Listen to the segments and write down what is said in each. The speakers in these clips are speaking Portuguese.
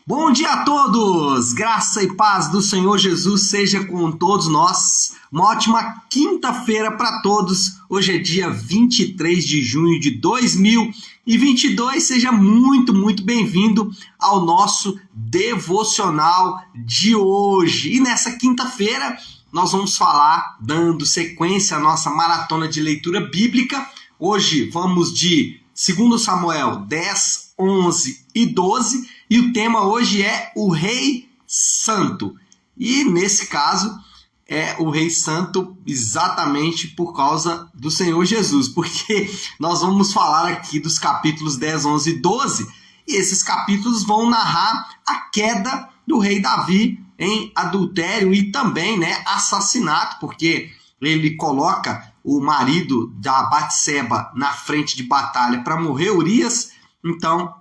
Bom dia a todos! Graça e paz do Senhor Jesus seja com todos nós. Uma ótima quinta-feira para todos. Hoje é dia 23 de junho de 2022. Seja muito bem-vindo ao nosso devocional de hoje. E nessa quinta-feira nós vamos falar, dando sequência à nossa maratona de leitura bíblica. Hoje vamos de 2 Samuel 10, 11 e 12. E o tema hoje é o Rei Santo. E nesse caso é o Rei Santo exatamente por causa do Senhor Jesus. Porque nós vamos falar aqui dos capítulos 10, 11 e 12. E esses capítulos vão narrar a queda do rei Davi em adultério e também assassinato. Porque ele coloca o marido da Batseba na frente de batalha para morrer, Urias. Então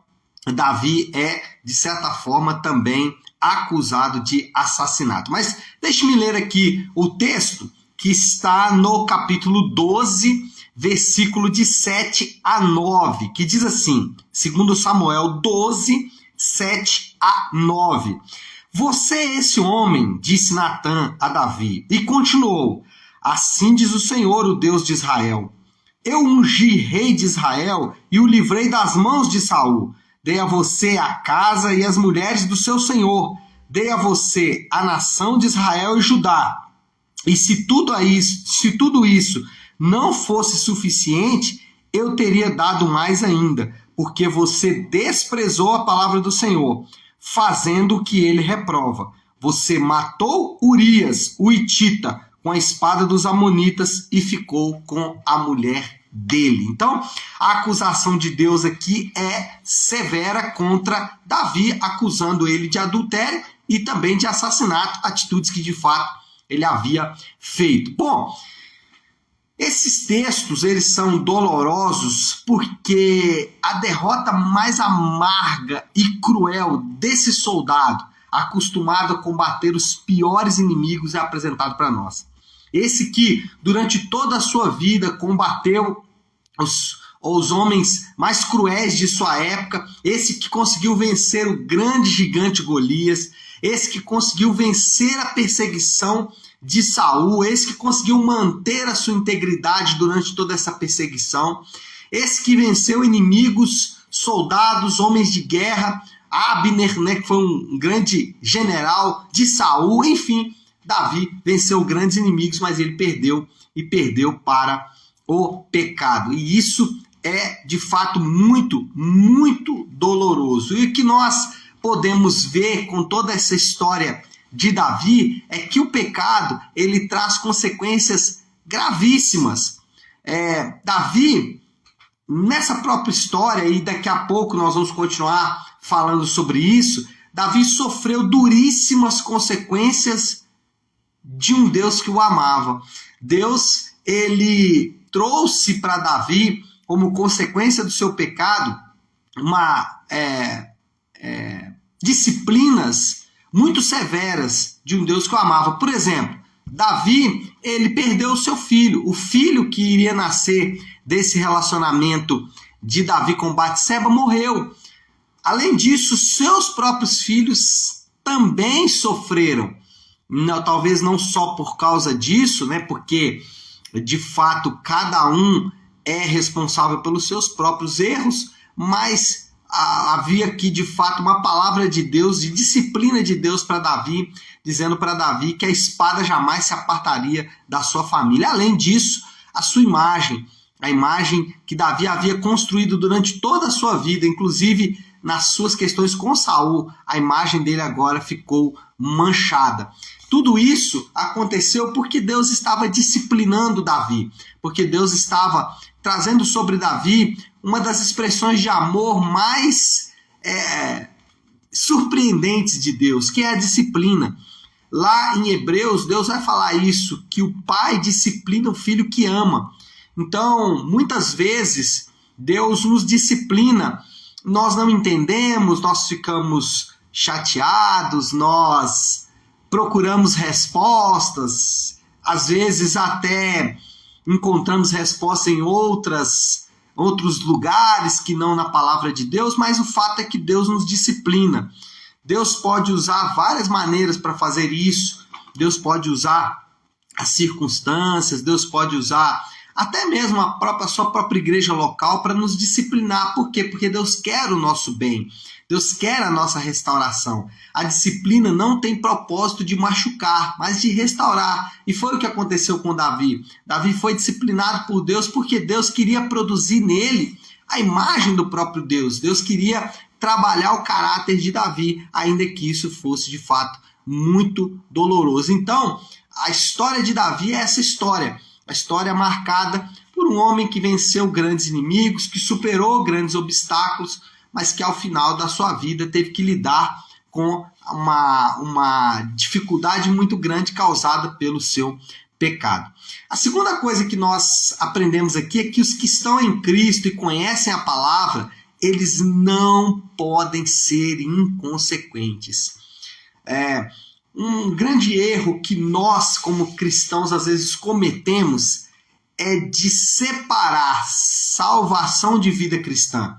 Davi é, de certa forma, também acusado de assassinato. Mas deixe-me ler aqui o texto que está no capítulo 12, versículo de 7 a 9, que diz assim, 2 Samuel 12, 7 a 9. Você é esse homem, disse Natã a Davi, e continuou, assim diz o Senhor, o Deus de Israel. Eu ungi rei de Israel e o livrei das mãos de Saul. Dei a você a casa e as mulheres do seu senhor. Dei a você a nação de Israel e Judá. E se tudo isso não fosse suficiente, eu teria dado mais ainda, porque você desprezou a palavra do Senhor, fazendo o que ele reprova. Você matou Urias, o hitita, com a espada dos amonitas e ficou com a mulher dele. Então, a acusação de Deus aqui é severa contra Davi, acusando ele de adultério e também de assassinato, atitudes que de fato ele havia feito. Bom, esses textos eles são dolorosos porque a derrota mais amarga e cruel desse soldado, acostumado a combater os piores inimigos, é apresentado para nós. Esse que, durante toda a sua vida, combateu os homens mais cruéis de sua época, esse que conseguiu vencer o grande gigante Golias, esse que conseguiu vencer a perseguição de Saul, esse que conseguiu manter a sua integridade durante toda essa perseguição, esse que venceu inimigos, soldados, homens de guerra, Abner, que foi um grande general de Saul, enfim, Davi venceu grandes inimigos, mas ele perdeu para o pecado. E isso é, de fato, muito doloroso. E o que nós podemos ver com toda essa história de Davi é que o pecado, ele traz consequências gravíssimas. Davi, nessa própria história, e daqui a pouco nós vamos continuar falando sobre isso, Davi sofreu duríssimas consequências de um Deus que o amava. Deus, ele trouxe para Davi, como consequência do seu pecado, disciplinas muito severas de um Deus que o amava. Por exemplo, Davi, ele perdeu o seu filho, o filho que iria nascer desse relacionamento de Davi com Batseba morreu. Além disso, seus próprios filhos também sofreram. Não, talvez não só por causa disso, porque de fato cada um é responsável pelos seus próprios erros, mas havia aqui de fato uma palavra de Deus, de disciplina de Deus para Davi, dizendo para Davi que a espada jamais se apartaria da sua família. Além disso, a sua imagem, a imagem que Davi havia construído durante toda a sua vida, inclusive nas suas questões com Saul, a imagem dele agora ficou manchada. Tudo isso aconteceu porque Deus estava disciplinando Davi, porque Deus estava trazendo sobre Davi uma das expressões de amor mais surpreendentes de Deus, que é a disciplina. Lá em Hebreus, Deus vai falar isso, que o pai disciplina o filho que ama. Então, muitas vezes, Deus nos disciplina, nós não entendemos, nós ficamos chateados, nós procuramos respostas, às vezes até encontramos resposta em outros lugares que não na palavra de Deus, mas o fato é que Deus nos disciplina. Deus pode usar várias maneiras para fazer isso. Deus pode usar as circunstâncias, Deus pode usar até mesmo a sua própria igreja local para nos disciplinar. Por quê? Porque Deus quer o nosso bem. Deus quer a nossa restauração. A disciplina não tem propósito de machucar, mas de restaurar. E foi o que aconteceu com Davi. Davi foi disciplinado por Deus porque Deus queria produzir nele a imagem do próprio Deus. Deus queria trabalhar o caráter de Davi, ainda que isso fosse de fato muito doloroso. Então, a história de Davi é essa história. A história marcada por um homem que venceu grandes inimigos, que superou grandes obstáculos, mas que ao final da sua vida teve que lidar com uma dificuldade muito grande causada pelo seu pecado. A segunda coisa que nós aprendemos aqui é que os que estão em Cristo e conhecem a palavra, eles não podem ser inconsequentes. Um grande erro que nós, como cristãos, às vezes cometemos é de separar salvação de vida cristã.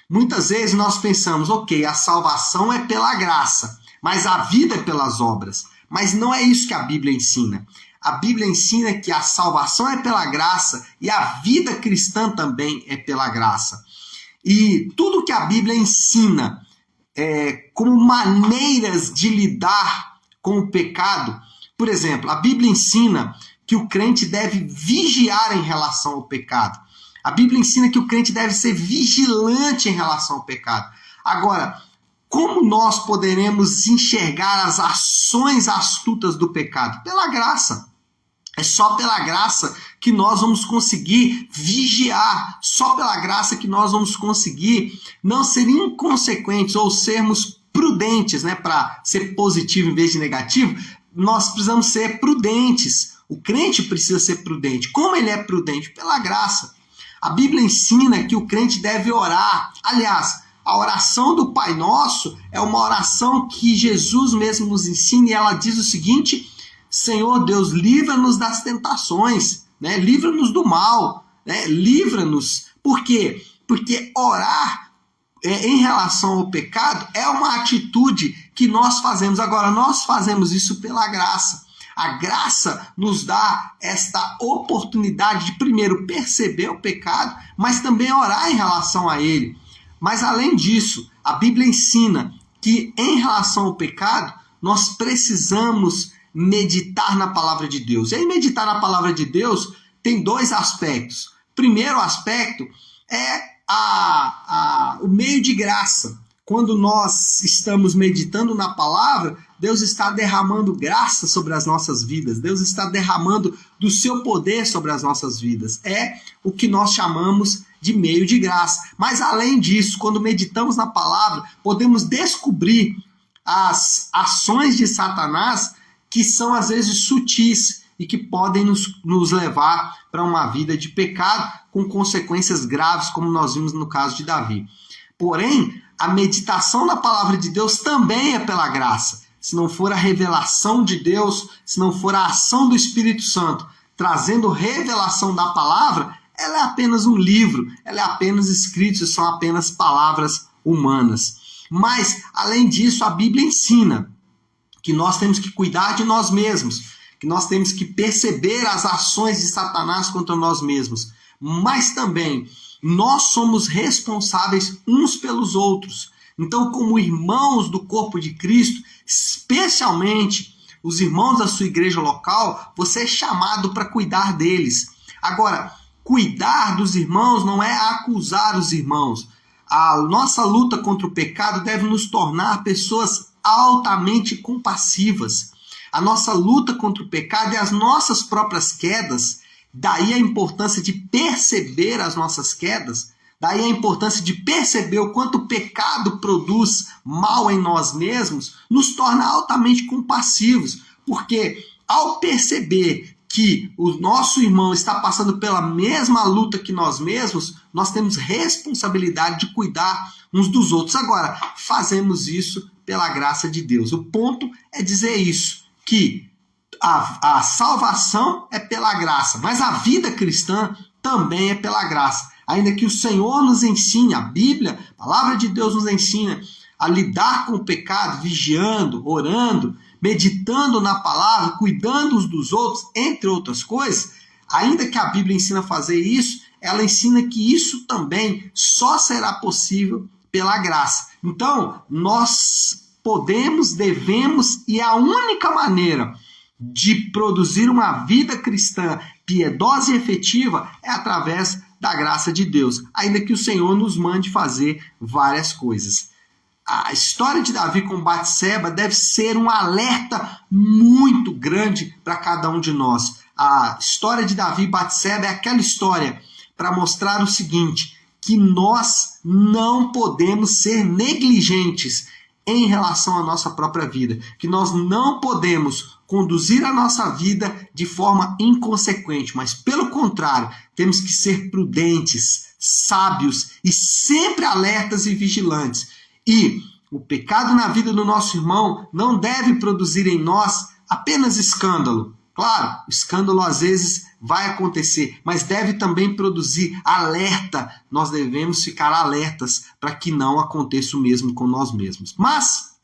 Muitas vezes nós pensamos, ok, a salvação é pela graça, mas a vida é pelas obras. Mas não é isso que a Bíblia ensina. A Bíblia ensina que a salvação é pela graça e a vida cristã também é pela graça. E tudo que a Bíblia ensina como maneiras de lidar com o pecado, por exemplo, a Bíblia ensina que o crente deve vigiar em relação ao pecado. A Bíblia ensina que o crente deve ser vigilante em relação ao pecado. Agora, como nós poderemos enxergar as ações astutas do pecado? Pela graça. É só pela graça que nós vamos conseguir vigiar. Só pela graça que nós vamos conseguir não ser inconsequentes ou sermos prudentes, né? Para ser positivo em vez de negativo, nós precisamos ser prudentes. O crente precisa ser prudente. Como ele é prudente? Pela graça. A Bíblia ensina que o crente deve orar. Aliás, a oração do Pai Nosso é uma oração que Jesus mesmo nos ensina, e ela diz o seguinte: Senhor Deus, livra-nos das tentações, né? Livra-nos do mal, né? Livra-nos. Por quê? Porque orar em relação ao pecado é uma atitude que nós fazemos. Agora, nós fazemos isso pela graça. A graça nos dá esta oportunidade de primeiro perceber o pecado, mas também orar em relação a ele. Mas além disso, a Bíblia ensina que em relação ao pecado, nós precisamos meditar na palavra de Deus. E aí meditar na palavra de Deus tem dois aspectos. O primeiro aspecto é o meio de graça. Quando nós estamos meditando na palavra, Deus está derramando graça sobre as nossas vidas. Deus está derramando do seu poder sobre as nossas vidas. É o que nós chamamos de meio de graça. Mas além disso, quando meditamos na palavra, podemos descobrir as ações de Satanás que são às vezes sutis e que podem nos levar para uma vida de pecado com consequências graves, como nós vimos no caso de Davi. Porém, a meditação na palavra de Deus também é pela graça. Se não for a revelação de Deus, se não for a ação do Espírito Santo trazendo revelação da palavra, ela é apenas um livro, ela é apenas escrito, são apenas palavras humanas. Mas, além disso, a Bíblia ensina que nós temos que cuidar de nós mesmos, que nós temos que perceber as ações de Satanás contra nós mesmos, mas também nós somos responsáveis uns pelos outros. Então, como irmãos do corpo de Cristo, especialmente os irmãos da sua igreja local, você é chamado para cuidar deles. Agora, cuidar dos irmãos não é acusar os irmãos. A nossa luta contra o pecado deve nos tornar pessoas altamente compassivas. A nossa luta contra o pecado e as nossas próprias quedas, daí a importância de perceber as nossas quedas, daí a importância de perceber o quanto o pecado produz mal em nós mesmos, nos torna altamente compassivos, porque ao perceber que o nosso irmão está passando pela mesma luta que nós mesmos, nós temos responsabilidade de cuidar uns dos outros. Agora, fazemos isso pela graça de Deus. O ponto é dizer isso, que a salvação é pela graça, mas a vida cristã também é pela graça. Ainda que o Senhor nos ensine, a Bíblia, a palavra de Deus nos ensina a lidar com o pecado, vigiando, orando, meditando na palavra, cuidando uns dos outros, entre outras coisas, ainda que a Bíblia ensina a fazer isso, ela ensina que isso também só será possível pela graça. Então, nós podemos, devemos, e a única maneira de produzir uma vida cristã piedosa e efetiva é através da graça de Deus, ainda que o Senhor nos mande fazer várias coisas. A história de Davi com Batseba deve ser um alerta muito grande para cada um de nós. A história de Davi e Batseba é aquela história para mostrar o seguinte, que nós não podemos ser negligentes em relação à nossa própria vida, que nós não podemos conduzir a nossa vida de forma inconsequente, mas pelo contrário, temos que ser prudentes, sábios e sempre alertas e vigilantes. E o pecado na vida do nosso irmão não deve produzir em nós apenas escândalo. Claro, o escândalo às vezes vai acontecer, mas deve também produzir alerta. Nós devemos ficar alertas para que não aconteça o mesmo com nós mesmos. Mas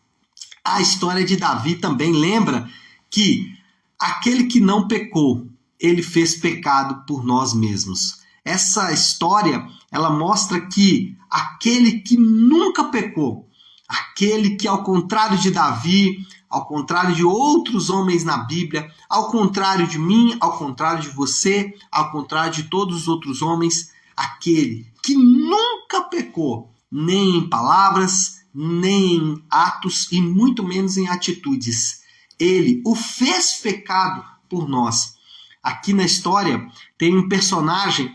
a história de Davi também lembra que aquele que não pecou, ele fez pecado por nós mesmos. Essa história, ela mostra que aquele que nunca pecou, aquele que, ao contrário de Davi, ao contrário de outros homens na Bíblia, ao contrário de mim, ao contrário de você, ao contrário de todos os outros homens, aquele que nunca pecou, nem em palavras, nem em atos e muito menos em atitudes. Ele o fez pecado por nós. Aqui na história tem um personagem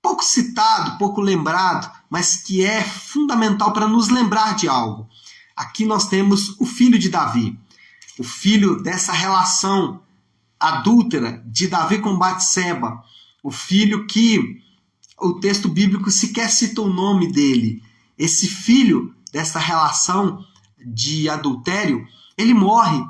pouco citado, pouco lembrado, mas que é fundamental para nos lembrar de algo. Aqui nós temos o filho de Davi, o filho dessa relação adúltera de Davi com Batseba, o filho que o texto bíblico sequer cita o nome dele. Esse filho dessa relação de adultério, ele morre.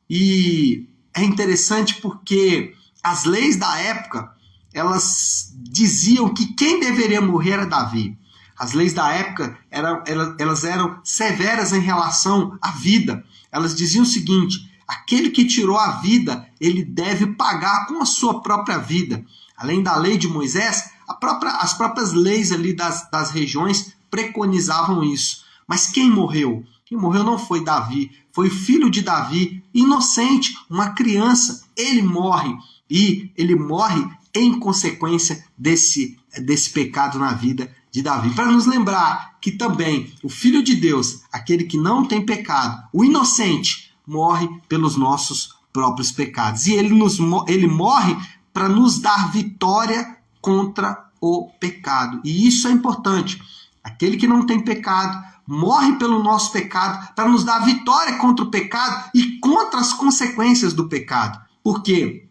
E é interessante porque as leis da época, elas diziam que quem deveria morrer era Davi. As leis da época elas eram severas em relação à vida. Elas diziam o seguinte, aquele que tirou a vida, ele deve pagar com a sua própria vida. Além da lei de Moisés, as próprias leis ali das regiões preconizavam isso. Mas quem morreu? Quem morreu não foi Davi, foi o filho de Davi, inocente, uma criança. Ele morre, e ele morre em consequência desse pecado na vida de Davi. Para nos lembrar que também o Filho de Deus, aquele que não tem pecado, o inocente, morre pelos nossos próprios pecados. E ele morre para nos dar vitória contra o pecado. E isso é importante. Aquele que não tem pecado morre pelo nosso pecado para nos dar vitória contra o pecado e contra as consequências do pecado. Porque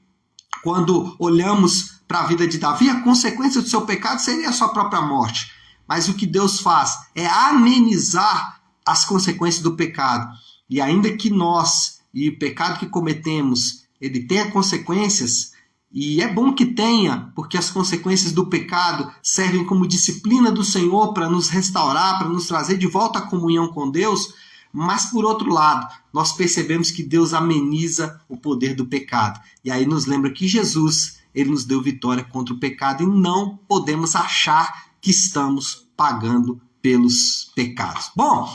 quando olhamos para a vida de Davi, a consequência do seu pecado seria a sua própria morte. Mas o que Deus faz é amenizar as consequências do pecado. E ainda que nós, e o pecado que cometemos, ele tenha consequências, e é bom que tenha, porque as consequências do pecado servem como disciplina do Senhor para nos restaurar, para nos trazer de volta à comunhão com Deus, mas por outro lado, nós percebemos que Deus ameniza o poder do pecado. E aí nos lembra que Jesus, ele nos deu vitória contra o pecado e não podemos achar que estamos pagando pelos pecados. Bom,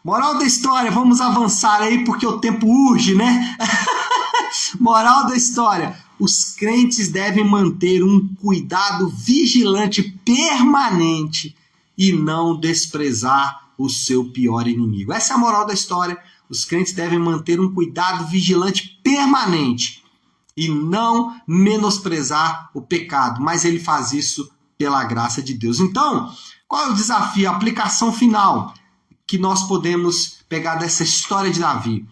moral da história, vamos avançar aí porque o tempo urge, né? Moral da história, os crentes devem manter um cuidado vigilante permanente e não desprezar o seu pior inimigo. Essa é a moral da história. Os crentes devem manter um cuidado vigilante permanente e não menosprezar o pecado, mas ele faz isso pela graça de Deus. Então, qual é o desafio, a aplicação final que nós podemos pegar dessa história de Davi?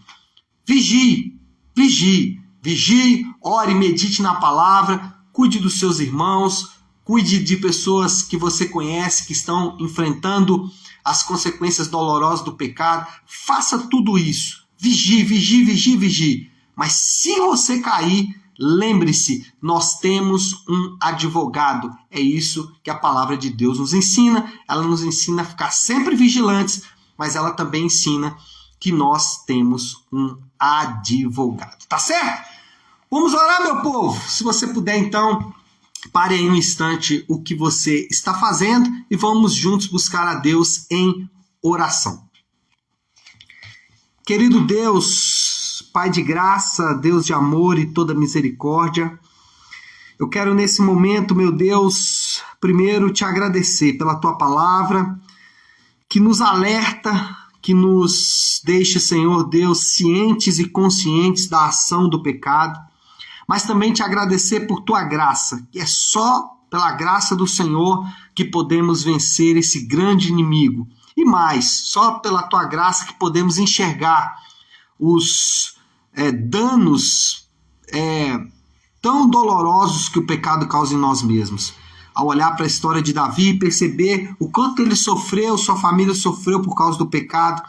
Vigie, vigie, vigie, ore, medite na palavra, cuide dos seus irmãos, cuide de pessoas que você conhece que estão enfrentando as consequências dolorosas do pecado. Faça tudo isso. Vigie, vigie, vigie, vigie. Mas se você cair, lembre-se, nós temos um advogado. É isso que a palavra de Deus nos ensina. Ela nos ensina a ficar sempre vigilantes, mas ela também ensina que nós temos um advogado. Tá certo? Vamos orar, meu povo? Se você puder, então, pare aí um instante o que você está fazendo e vamos juntos buscar a Deus em oração. Querido Deus, Pai de graça, Deus de amor e toda misericórdia, eu quero nesse momento, meu Deus, primeiro te agradecer pela tua palavra, que nos alerta, que nos deixa, Senhor Deus, cientes e conscientes da ação do pecado, mas também te agradecer por tua graça, que é só pela graça do Senhor que podemos vencer esse grande inimigo. E mais, só pela tua graça que podemos enxergar os danos tão dolorosos que o pecado causa em nós mesmos. Ao olhar para a história de Davi e perceber o quanto ele sofreu, sua família sofreu por causa do pecado,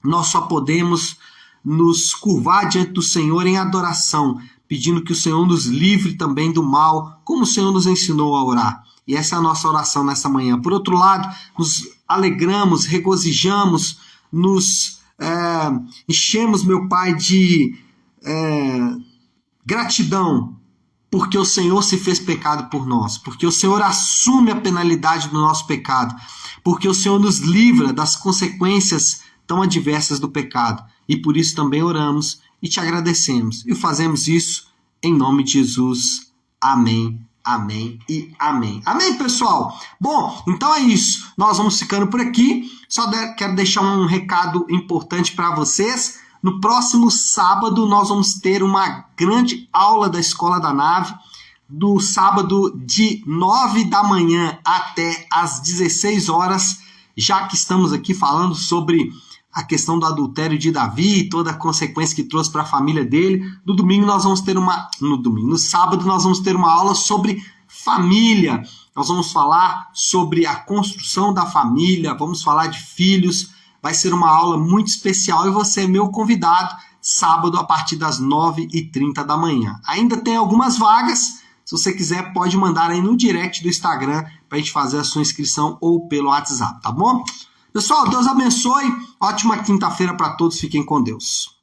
nós só podemos nos curvar diante do Senhor em adoração, pedindo que o Senhor nos livre também do mal, como o Senhor nos ensinou a orar. E essa é a nossa oração nessa manhã. Por outro lado, nos alegramos, regozijamos, nos enchemos, meu Pai, de gratidão, porque o Senhor se fez pecado por nós, porque o Senhor assume a penalidade do nosso pecado, porque o Senhor nos livra das consequências tão adversas do pecado. E por isso também oramos e te agradecemos. E fazemos isso em nome de Jesus. Amém, amém e amém. Amém, pessoal? Bom, então é isso. Nós vamos ficando por aqui. Só quero deixar um recado importante para vocês. No próximo sábado, nós vamos ter uma grande aula da Escola da Nave, do sábado de 9 da manhã até às 16 horas, já que estamos aqui falando sobre a questão do adultério de Davi e toda a consequência que trouxe para a família dele. No sábado nós vamos ter uma aula sobre família. Nós vamos falar sobre a construção da família, vamos falar de filhos. Vai ser uma aula muito especial e você é meu convidado sábado a partir das 9h30 da manhã. Ainda tem algumas vagas, se você quiser pode mandar aí no direct do Instagram para a gente fazer a sua inscrição ou pelo WhatsApp, tá bom? Pessoal, Deus abençoe, ótima quinta-feira para todos, fiquem com Deus.